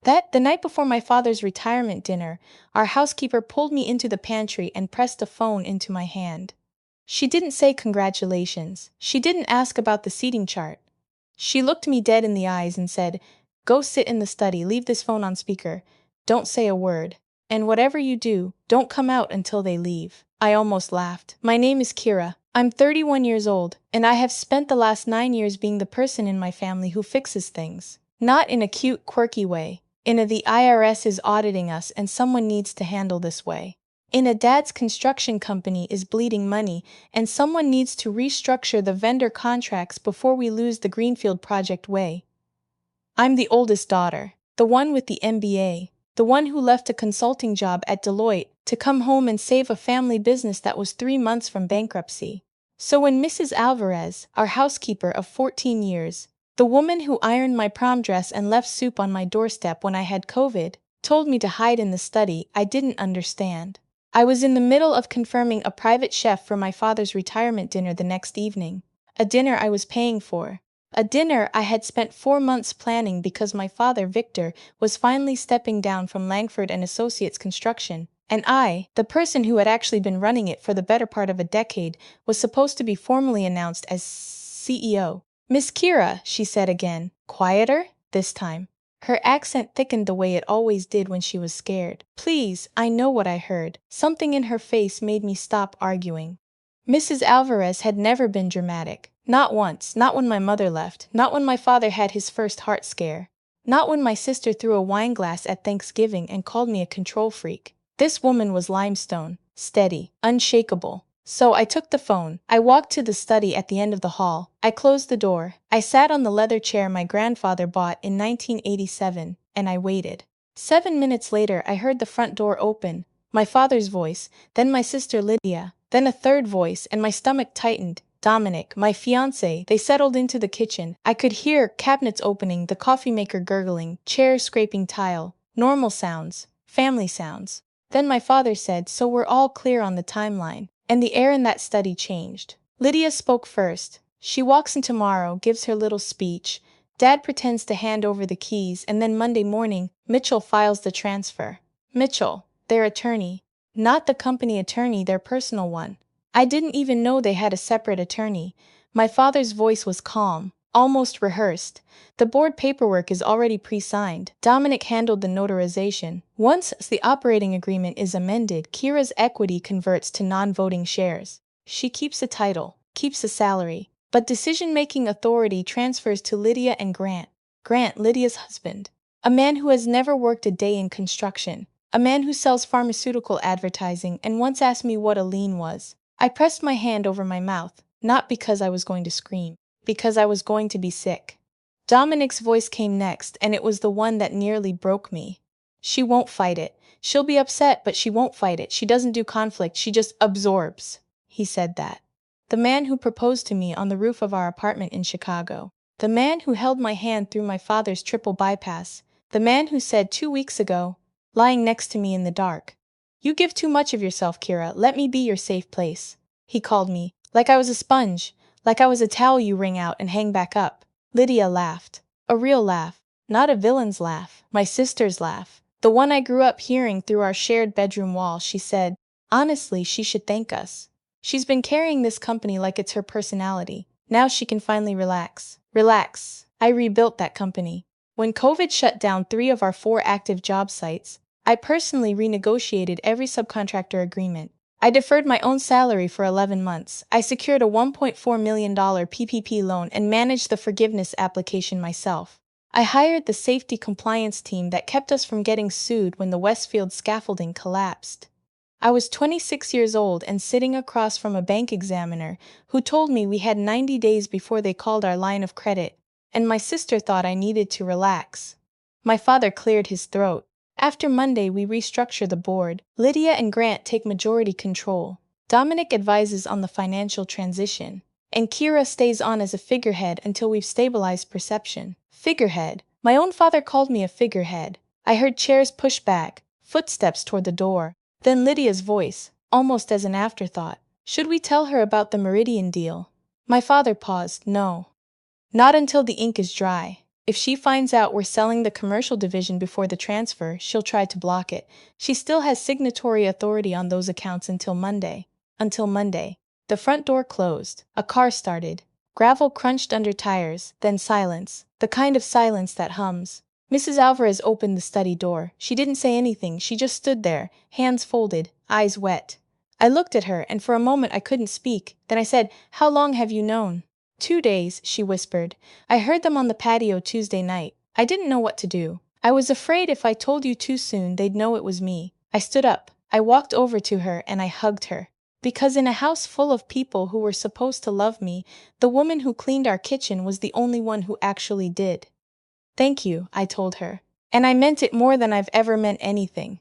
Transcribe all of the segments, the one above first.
The night before my father's retirement dinner, our housekeeper pulled me into the pantry and pressed a phone into my hand. She didn't say congratulations. She didn't ask about the seating chart. She looked me dead in the eyes and said, "Go sit in the study, leave this phone on speaker. Don't say a word. And whatever you do, don't come out until they leave." I almost laughed. My name is Kira. I'm 31 years old, and I have spent the last 9 years being the person in my family who fixes things. Not in a cute, quirky way. The IRS is auditing us and someone needs to handle this way. Dad's construction company is bleeding money and someone needs to restructure the vendor contracts before we lose the Greenfield project way. I'm the oldest daughter, the one with the MBA, the one who left a consulting job at Deloitte to come home and save a family business that was 3 months from bankruptcy. So when Mrs. Alvarez, our housekeeper of 14 years, the woman who ironed my prom dress and left soup on my doorstep when I had COVID, told me to hide in the study, I didn't understand. I was in the middle of confirming a private chef for my father's retirement dinner the next evening. A dinner I was paying for. A dinner I had spent 4 months planning because my father, Victor, was finally stepping down from Langford and Associates Construction, and I, the person who had actually been running it for the better part of a decade, was supposed to be formally announced as CEO. "Miss Kira," she said again, quieter, this time. Her accent thickened the way it always did when she was scared. "Please, I know what I heard." Something in her face made me stop arguing. Mrs. Alvarez had never been dramatic. Not once, not when my mother left, not when my father had his first heart scare, not when my sister threw a wine glass at Thanksgiving and called me a control freak. This woman was limestone, steady, unshakable. So I took the phone. I walked to the study at the end of the hall. I closed the door. I sat on the leather chair my grandfather bought in 1987, and I waited. 7 minutes later, I heard the front door open, my father's voice, then my sister Lydia, then a third voice, and my stomach tightened. Dominic, my fiancé, they settled into the kitchen. I could hear cabinets opening, the coffee maker gurgling, chairs scraping tile, normal sounds, family sounds. Then my father said, "So we're all clear on the timeline." And the air in that study changed. Lydia spoke first. She walks in tomorrow, gives her little speech. Dad pretends to hand over the keys, and then Monday morning, Mitchell files the transfer. Mitchell, their attorney. Not the company attorney, their personal one. I didn't even know they had a separate attorney. My father's voice was calm, almost rehearsed. "The board paperwork is already pre-signed. Dominic handled the notarization. Once the operating agreement is amended, Kira's equity converts to non-voting shares. She keeps a title, keeps a salary, but decision-making authority transfers to Lydia and Grant. Grant, Lydia's husband. A man who has never worked a day in construction. A man who sells pharmaceutical advertising and once asked me what a lien was. I pressed my hand over my mouth, not because I was going to scream, because I was going to be sick. Dominic's voice came next, and it was the one that nearly broke me. "She won't fight it. She'll be upset, but she won't fight it. She doesn't do conflict, she just absorbs." He said that. The man who proposed to me on the roof of our apartment in Chicago. The man who held my hand through my father's triple bypass. The man who said 2 weeks ago, lying next to me in the dark, "You give too much of yourself, Kira. Let me be your safe place." He called me, like I was a sponge, like I was a towel you wring out and hang back up. Lydia laughed. A real laugh. Not a villain's laugh. My sister's laugh. The one I grew up hearing through our shared bedroom wall. She said, "Honestly, she should thank us. She's been carrying this company like it's her personality. Now she can finally relax." Relax. I rebuilt that company. When COVID shut down 3 of our 4 active job sites, I personally renegotiated every subcontractor agreement. I deferred my own salary for 11 months. I secured a $1.4 million PPP loan and managed the forgiveness application myself. I hired the safety compliance team that kept us from getting sued when the Westfield scaffolding collapsed. I was 26 years old and sitting across from a bank examiner who told me we had 90 days before they called our line of credit, and my sister thought I needed to relax. My father cleared his throat. After Monday, we restructure the board. Lydia and Grant take majority control. Dominic advises on the financial transition. And Kira stays on as a figurehead until we've stabilized perception. Figurehead. My own father called me a figurehead. I heard chairs push back, footsteps toward the door. Then Lydia's voice, almost as an afterthought. "Should we tell her about the Meridian deal?" My father paused. "No. Not until the ink is dry." If she finds out we're selling the commercial division before the transfer, she'll try to block it. She still has signatory authority on those accounts until Monday. Until Monday. The front door closed. A car started. Gravel crunched under tires, then silence. The kind of silence that hums. Mrs. Alvarez opened the study door. She didn't say anything, she just stood there, hands folded, eyes wet. I looked at her, and for a moment I couldn't speak. Then I said, "How long have you known?" 2 days, she whispered. I heard them on the patio Tuesday night. I didn't know what to do. I was afraid if I told you too soon they'd know it was me. I stood up. I walked over to her and I hugged her. Because in a house full of people who were supposed to love me, the woman who cleaned our kitchen was the only one who actually did. "Thank you," I told her. And I meant it more than I've ever meant anything.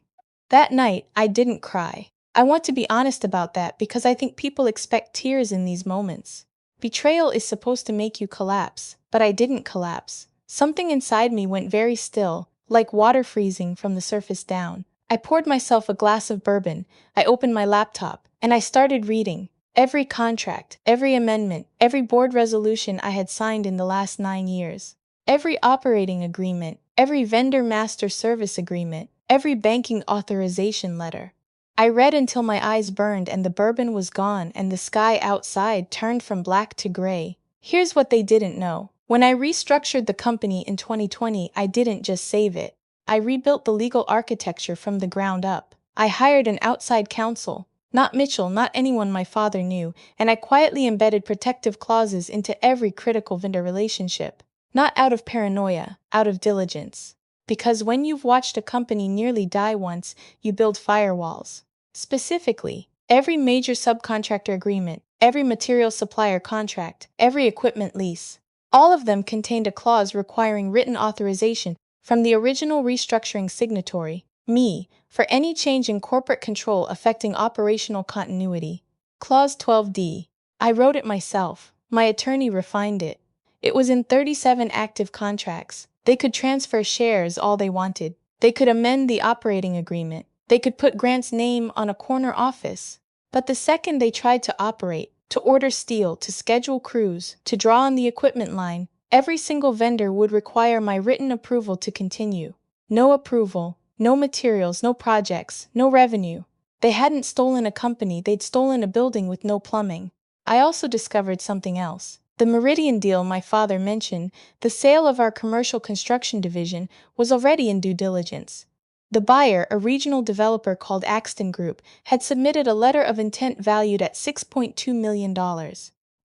That night, I didn't cry. I want to be honest about that because I think people expect tears in these moments. Betrayal is supposed to make you collapse, but I didn't collapse. Something inside me went very still, like water freezing from the surface down. I poured myself a glass of bourbon, I opened my laptop, and I started reading. Every contract, every amendment, every board resolution I had signed in the last 9 years. Every operating agreement, every vendor master service agreement, every banking authorization letter. I read until my eyes burned and the bourbon was gone and the sky outside turned from black to gray. Here's what they didn't know. When I restructured the company in 2020, I didn't just save it. I rebuilt the legal architecture from the ground up. I hired an outside counsel. Not Mitchell, not anyone my father knew, and I quietly embedded protective clauses into every critical vendor relationship. Not out of paranoia, out of diligence. Because when you've watched a company nearly die once, you build firewalls. Specifically, every major subcontractor agreement, every material supplier contract, every equipment lease. All of them contained a clause requiring written authorization from the original restructuring signatory, me, for any change in corporate control affecting operational continuity. Clause 12D. I wrote it myself. My attorney refined it. It was in 37 active contracts. They could transfer shares all they wanted. They could amend the operating agreement. They could put Grant's name on a corner office. But the second they tried to operate, to order steel, to schedule crews, to draw on the equipment line, every single vendor would require my written approval to continue. No approval, no materials, no projects, no revenue. They hadn't stolen a company, they'd stolen a building with no plumbing. I also discovered something else. The Meridian deal my father mentioned, the sale of our commercial construction division, was already in due diligence. The buyer, a regional developer called Axton Group, had submitted a letter of intent valued at $6.2 million.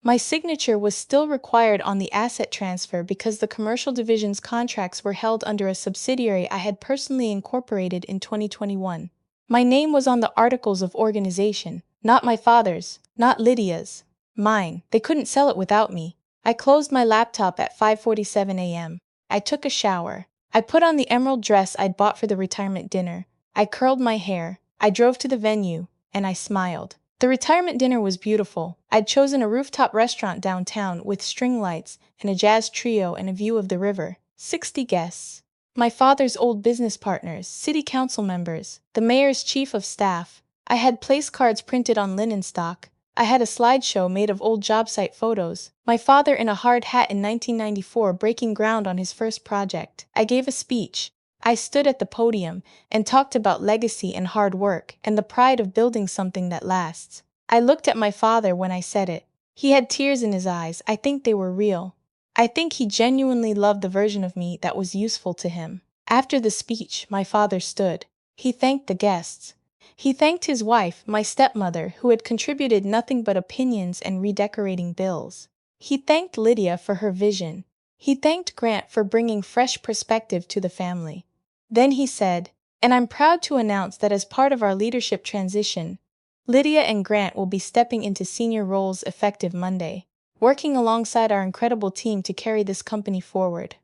My signature was still required on the asset transfer because the commercial division's contracts were held under a subsidiary I had personally incorporated in 2021. My name was on the articles of organization, not my father's, not Lydia's. Mine. They couldn't sell it without me. I closed my laptop at 5:47 a.m. I took a shower. I put on the emerald dress I'd bought for the retirement dinner. I curled my hair. I drove to the venue, and I smiled. The retirement dinner was beautiful. I'd chosen a rooftop restaurant downtown with string lights and a jazz trio and a view of the river. 60 guests. My father's old business partners, city council members, the mayor's chief of staff. I had place cards printed on linen stock. I had a slideshow made of old job site photos. My father in a hard hat in 1994 breaking ground on his first project. I gave a speech. I stood at the podium and talked about legacy and hard work and the pride of building something that lasts. I looked at my father when I said it. He had tears in his eyes. I think they were real. I think he genuinely loved the version of me that was useful to him. After the speech, my father stood. He thanked the guests. He thanked his wife, my stepmother, who had contributed nothing but opinions and redecorating bills. He thanked Lydia for her vision. He thanked Grant for bringing fresh perspective to the family. Then he said, "And I'm proud to announce that as part of our leadership transition, Lydia and Grant will be stepping into senior roles effective Monday, working alongside our incredible team to carry this company forward."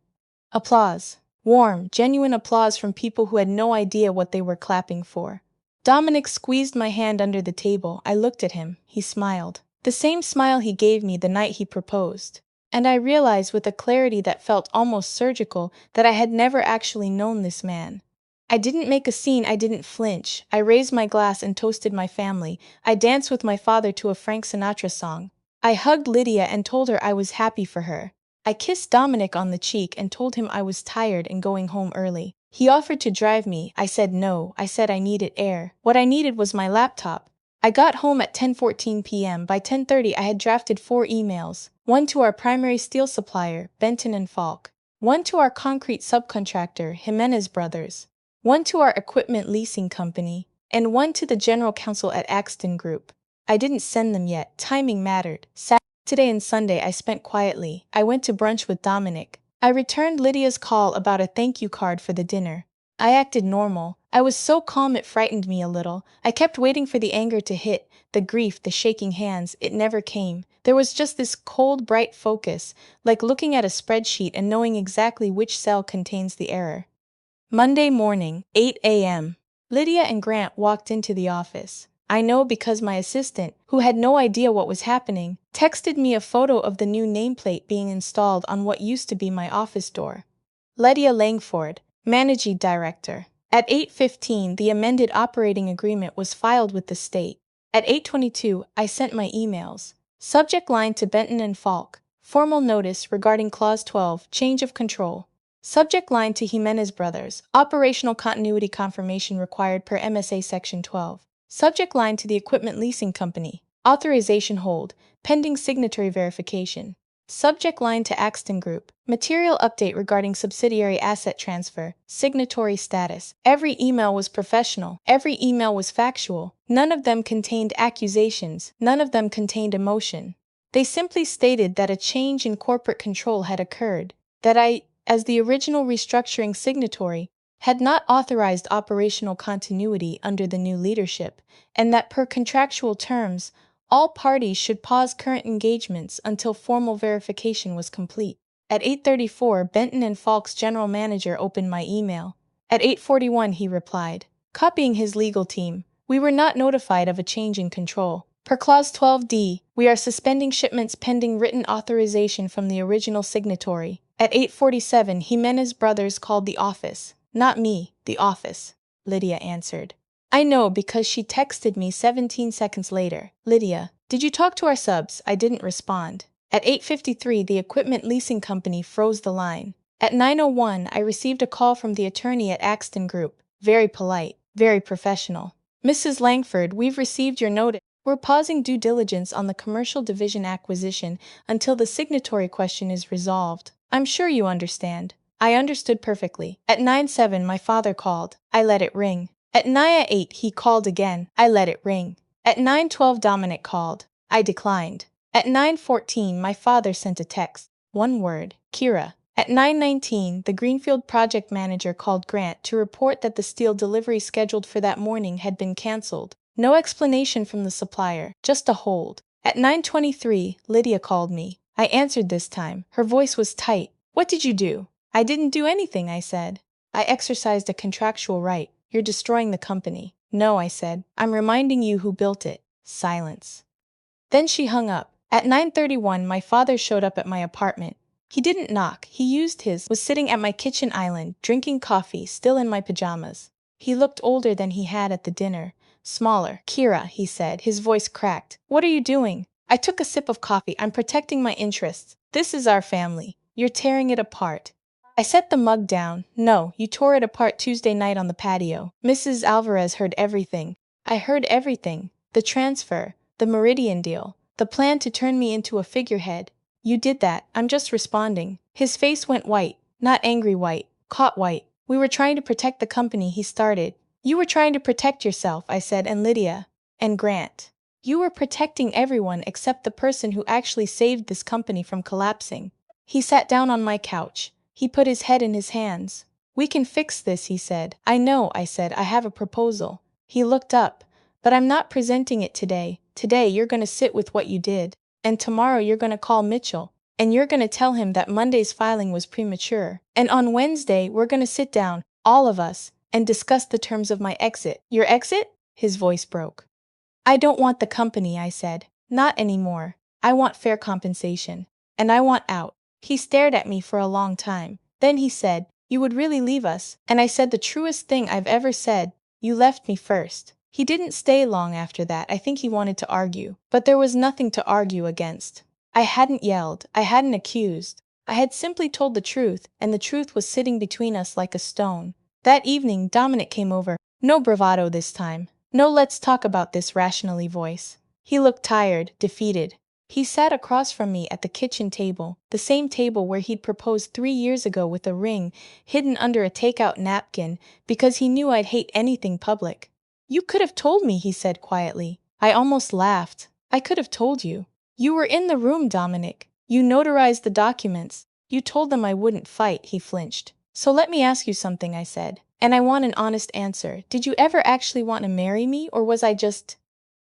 Applause. Warm, genuine applause from people who had no idea what they were clapping for. Dominic squeezed my hand under the table. I looked at him. He smiled. The same smile he gave me the night he proposed. And I realized with a clarity that felt almost surgical that I had never actually known this man. I didn't make a scene, I didn't flinch. I raised my glass and toasted my family. I danced with my father to a Frank Sinatra song. I hugged Lydia and told her I was happy for her. I kissed Dominic on the cheek and told him I was tired and going home early. He offered to drive me. I said no. I said I needed air. What I needed was my laptop. I got home at 10:14 p.m. By 10:30 I had drafted 4 emails. One to our primary steel supplier, Benton and Falk. One to our concrete subcontractor, Jimenez Brothers. One to our equipment leasing company. And one to the general counsel at Axton Group. I didn't send them yet. Timing mattered. Saturday and Sunday I spent quietly. I went to brunch with Dominic. I returned Lydia's call about a thank you card for the dinner. I acted normal. I was so calm it frightened me a little. I kept waiting for the anger to hit, the grief, the shaking hands. It never came. There was just this cold, bright focus, like looking at a spreadsheet and knowing exactly which cell contains the error. Monday morning, 8 a.m. Lydia and Grant walked into the office. I know because my assistant, who had no idea what was happening, texted me a photo of the new nameplate being installed on what used to be my office door. Lydia Langford, Managing Director. At 8:15, the amended operating agreement was filed with the state. At 8:22, I sent my emails. Subject line to Benton and Falk. Formal notice regarding Clause 12, change of control. Subject line to Jimenez Brothers, operational continuity confirmation required per MSA Section 12. Subject line to the equipment leasing company, authorization hold, pending signatory verification. Subject line to Axton Group, material update regarding subsidiary asset transfer, signatory status. Every email was professional, every email was factual. None of them contained accusations, none of them contained emotion. They simply stated that a change in corporate control had occurred, that I, as the original restructuring signatory, had not authorized operational continuity under the new leadership, and that per contractual terms, all parties should pause current engagements until formal verification was complete. At 8:34, Benton and Falk's general manager opened my email. At 8:41 he replied, copying his legal team, "We were not notified of a change in control. Per Clause 12D, we are suspending shipments pending written authorization from the original signatory." At 8:47, Jimenez Brothers called the office. "Not me, the office," Lydia answered. "I know because she texted me 17 seconds later. Lydia, did you talk to our subs?" I didn't respond. At 8:53, the equipment leasing company froze the line. At 9:01, I received a call from the attorney at Axton Group. Very polite, very professional. "Mrs. Langford, we've received your notice. We're pausing due diligence on the commercial division acquisition until the signatory question is resolved. I'm sure you understand." I understood perfectly. At 9:07, my father called. I let it ring. At 9:08, he called again. I let it ring. At 9:12, Dominic called. I declined. At 9:14, my father sent a text. One word, Kira. At 9:19, the Greenfield project manager called Grant to report that the steel delivery scheduled for that morning had been canceled. No explanation from the supplier, just a hold. At 9:23, Lydia called me. I answered this time. Her voice was tight. "What did you do?" "I didn't do anything," I said. "I exercised a contractual right. You're destroying the company." "No," I said. "I'm reminding you who built it." Silence. Then she hung up. At 9:31, my father showed up at my apartment. He didn't knock. He used his, was sitting at my kitchen island, drinking coffee, still in my pajamas. He looked older than he had at the dinner. Smaller. "Kira," he said, his voice cracked. "What are you doing?" I took a sip of coffee. "I'm protecting my interests. This is our family. You're tearing it apart." I set the mug down. "No, you tore it apart Tuesday night on the patio. Mrs. Alvarez heard everything." I heard everything. The transfer, the Meridian deal, the plan to turn me into a figurehead. "You did that. I'm just responding." His face went white, not angry white, caught white. "We were trying to protect the company," he started. "You were trying to protect yourself," I said, "and Lydia. And Grant. You were protecting everyone except the person who actually saved this company from collapsing." He sat down on my couch. He put his head in his hands. "We can fix this," he said. "I know," I said. "I have a proposal." He looked up. "But I'm not presenting it today. Today you're going to sit with what you did. And tomorrow you're going to call Mitchell. And you're going to tell him that Monday's filing was premature. And on Wednesday we're going to sit down, all of us, and discuss the terms of my exit." "Your exit?" His voice broke. "I don't want the company," I said. "Not anymore. I want fair compensation. And I want out." He stared at me for a long time. Then he said, "You would really leave us?" And I said the truest thing I've ever said. "You left me first." He didn't stay long after that. I think he wanted to argue. But there was nothing to argue against. I hadn't yelled. I hadn't accused. I had simply told the truth, and the truth was sitting between us like a stone. That evening, Dominic came over. No bravado this time. No let's talk about this rationally voice. He looked tired, defeated. He sat across from me at the kitchen table, the same table where he'd proposed 3 years ago with a ring hidden under a takeout napkin because he knew I'd hate anything public. You could have told me, he said quietly. I almost laughed. I could have told you. You were in the room, Dominic. You notarized the documents. You told them I wouldn't fight, he flinched. So let me ask you something, I said. And I want an honest answer. Did you ever actually want to marry me, or was I just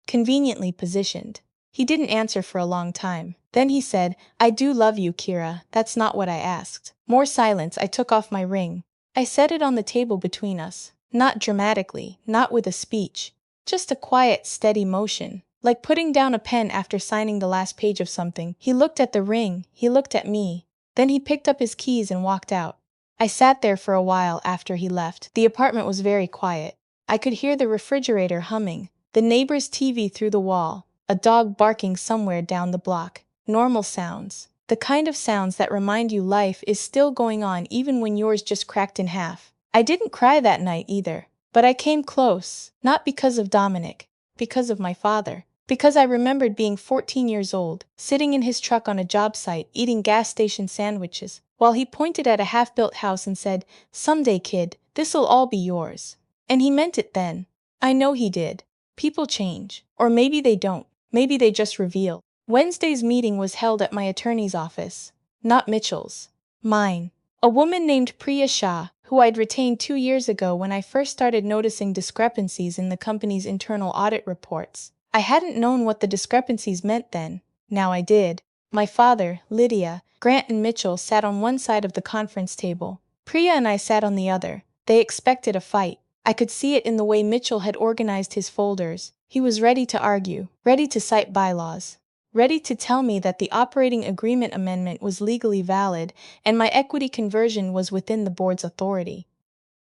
conveniently positioned? He didn't answer for a long time. Then he said, I do love you, Kira. That's not what I asked. More silence. I took off my ring. I set it on the table between us. Not dramatically, not with a speech. Just a quiet, steady motion. Like putting down a pen after signing the last page of something. He looked at the ring. He looked at me. Then he picked up his keys and walked out. I sat there for a while after he left. The apartment was very quiet. I could hear the refrigerator humming, the neighbor's TV through the wall, a dog barking somewhere down the block. Normal sounds. The kind of sounds that remind you life is still going on even when yours just cracked in half. I didn't cry that night either, but I came close, not because of Dominic, because of my father. Because I remembered being 14 years old, sitting in his truck on a job site, eating gas station sandwiches, while he pointed at a half-built house and said, someday, kid, this'll all be yours. And he meant it then. I know he did. People change. Or maybe they don't. Maybe they just reveal. Wednesday's meeting was held at my attorney's office. Not Mitchell's. Mine. A woman named Priya Shah, who I'd retained 2 years ago when I first started noticing discrepancies in the company's internal audit reports. I hadn't known what the discrepancies meant then. Now I did. My father, Lydia, Grant and Mitchell sat on one side of the conference table. Priya and I sat on the other. They expected a fight. I could see it in the way Mitchell had organized his folders. He was ready to argue, ready to cite bylaws, ready to tell me that the operating agreement amendment was legally valid and my equity conversion was within the board's authority.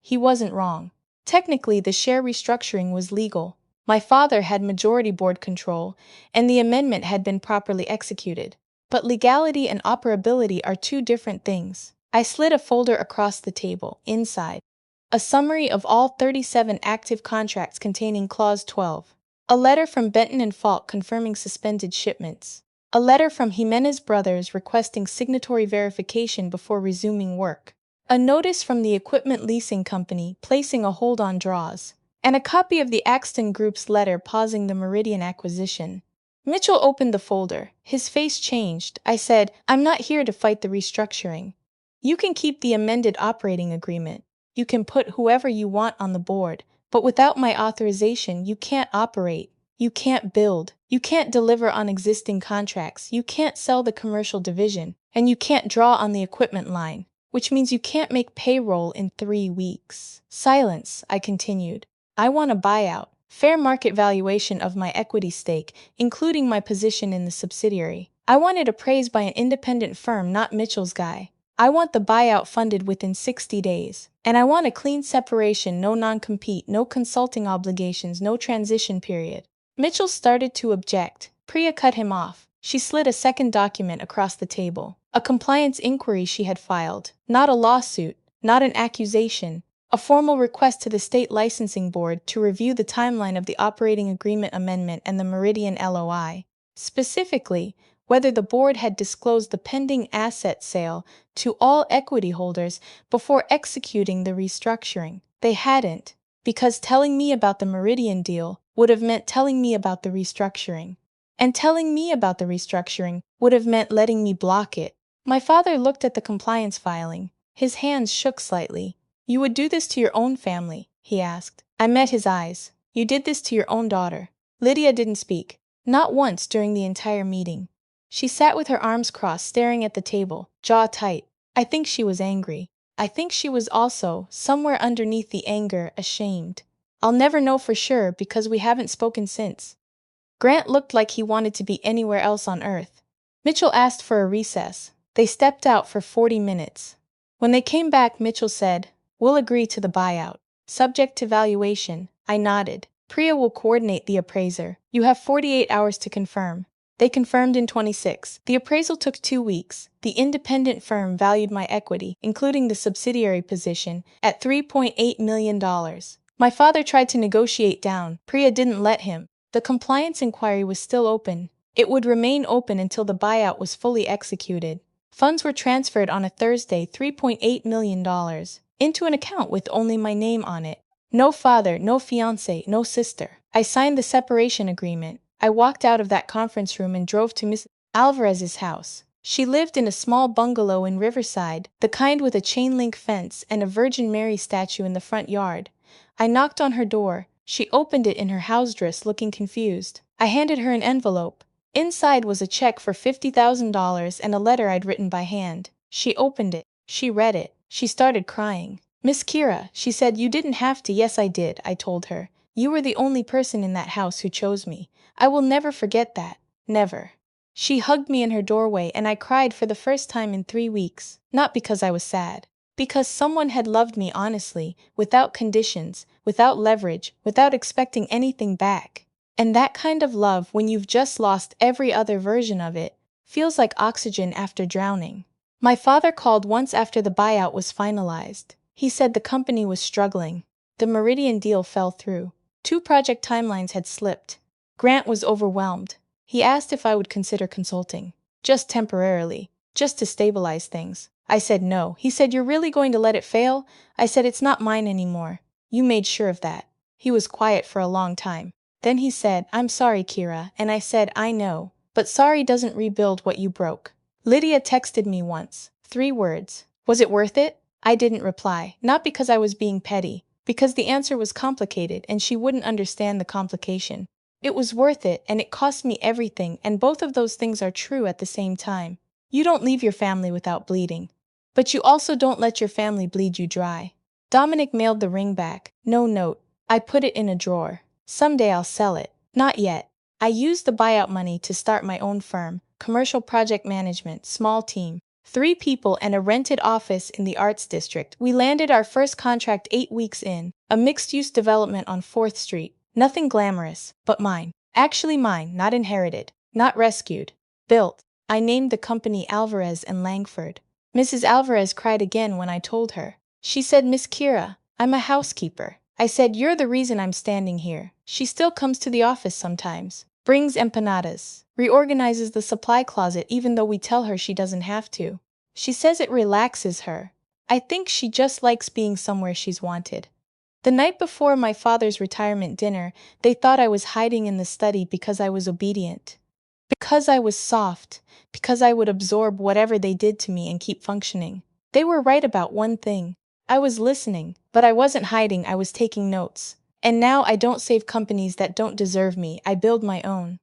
He wasn't wrong. Technically, the share restructuring was legal. My father had majority board control, and the amendment had been properly executed. But legality and operability are two different things. I slid a folder across the table, inside. A summary of all 37 active contracts containing Clause 12. A letter from Benton and Falk confirming suspended shipments. A letter from Jimenez Brothers requesting signatory verification before resuming work. A notice from the equipment leasing company placing a hold on draws. And a copy of the Axton Group's letter pausing the Meridian acquisition. Mitchell opened the folder. His face changed. I said, I'm not here to fight the restructuring. You can keep the amended operating agreement. You can put whoever you want on the board, but without my authorization, you can't operate. You can't build. You can't deliver on existing contracts. You can't sell the commercial division, and you can't draw on the equipment line, which means you can't make payroll in 3 weeks. Silence, I continued. I want a buyout, fair market valuation of my equity stake, including my position in the subsidiary. I want it appraised by an independent firm, not Mitchell's guy. I want the buyout funded within 60 days. And I want a clean separation, no non-compete, no consulting obligations, no transition period. Mitchell started to object. Priya cut him off. She slid a second document across the table. A compliance inquiry she had filed. Not a lawsuit, not an accusation. A formal request to the state licensing board to review the timeline of the operating agreement amendment and the Meridian LOI. Specifically, whether the board had disclosed the pending asset sale to all equity holders before executing the restructuring. They hadn't, because telling me about the Meridian deal would have meant telling me about the restructuring. And telling me about the restructuring would have meant letting me block it. My father looked at the compliance filing. His hands shook slightly. You would do this to your own family, he asked. I met his eyes. You did this to your own daughter. Lydia didn't speak. Not once during the entire meeting. She sat with her arms crossed, staring at the table, jaw tight. I think she was angry. I think she was also, somewhere underneath the anger, ashamed. I'll never know for sure because we haven't spoken since. Grant looked like he wanted to be anywhere else on earth. Mitchell asked for a recess. They stepped out for 40 minutes. When they came back, Mitchell said, We'll agree to the buyout. Subject to valuation. I nodded. Priya will coordinate the appraiser. You have 48 hours to confirm. They confirmed in 26. The appraisal took 2 weeks. The independent firm valued my equity, including the subsidiary position, at $3.8 million. My father tried to negotiate down. Priya didn't let him. The compliance inquiry was still open. It would remain open until the buyout was fully executed. Funds were transferred on a Thursday, $3.8 million, into an account with only my name on it. No father, no fiancé, no sister. I signed the separation agreement. I walked out of that conference room and drove to Miss Alvarez's house. She lived in a small bungalow in Riverside, the kind with a chain-link fence and a Virgin Mary statue in the front yard. I knocked on her door. She opened it in her house dress, looking confused. I handed her an envelope. Inside was a check for $50,000 and a letter I'd written by hand. She opened it. She read it. She started crying. "Miss Kira," she said, "you didn't have to." "Yes, I did," I told her. "You were the only person in that house who chose me. I will never forget that. Never." She hugged me in her doorway and I cried for the first time in 3 weeks. Not because I was sad. Because someone had loved me honestly, without conditions, without leverage, without expecting anything back. And that kind of love, when you've just lost every other version of it, feels like oxygen after drowning. My father called once after the buyout was finalized. He said the company was struggling. The Meridian deal fell through. 2 project timelines had slipped. Grant was overwhelmed. He asked if I would consider consulting. Just temporarily. Just to stabilize things. I said no. He said, "You're really going to let it fail?" I said, "It's not mine anymore. You made sure of that." He was quiet for a long time. Then he said, "I'm sorry, Kira," and I said, "I know. But sorry doesn't rebuild what you broke." Lydia texted me once. 3 words. "Was it worth it?" I didn't reply, not because I was being petty, because the answer was complicated and she wouldn't understand the complication. It was worth it, and it cost me everything, and both of those things are true at the same time. You don't leave your family without bleeding. But you also don't let your family bleed you dry. Dominic mailed the ring back. No note. I put it in a drawer. Someday I'll sell it. Not yet. I used the buyout money to start my own firm, commercial project management, small team. 3 people and a rented office in the Arts District. We landed our first contract 8 weeks in, a mixed-use development on 4th Street. Nothing glamorous, but mine. Actually mine, not inherited, not rescued. Built. I named the company Alvarez and Langford. Mrs. Alvarez cried again when I told her. She said, "Miss Kira, I'm a housekeeper." I said, "You're the reason I'm standing here." She still comes to the office sometimes. Brings empanadas. Reorganizes the supply closet even though we tell her she doesn't have to. She says it relaxes her. I think she just likes being somewhere she's wanted. The night before my father's retirement dinner, they thought I was hiding in the study because I was obedient. Because I was soft. Because I would absorb whatever they did to me and keep functioning. They were right about one thing. I was listening, but I wasn't hiding, I was taking notes. And now I don't save companies that don't deserve me, I build my own.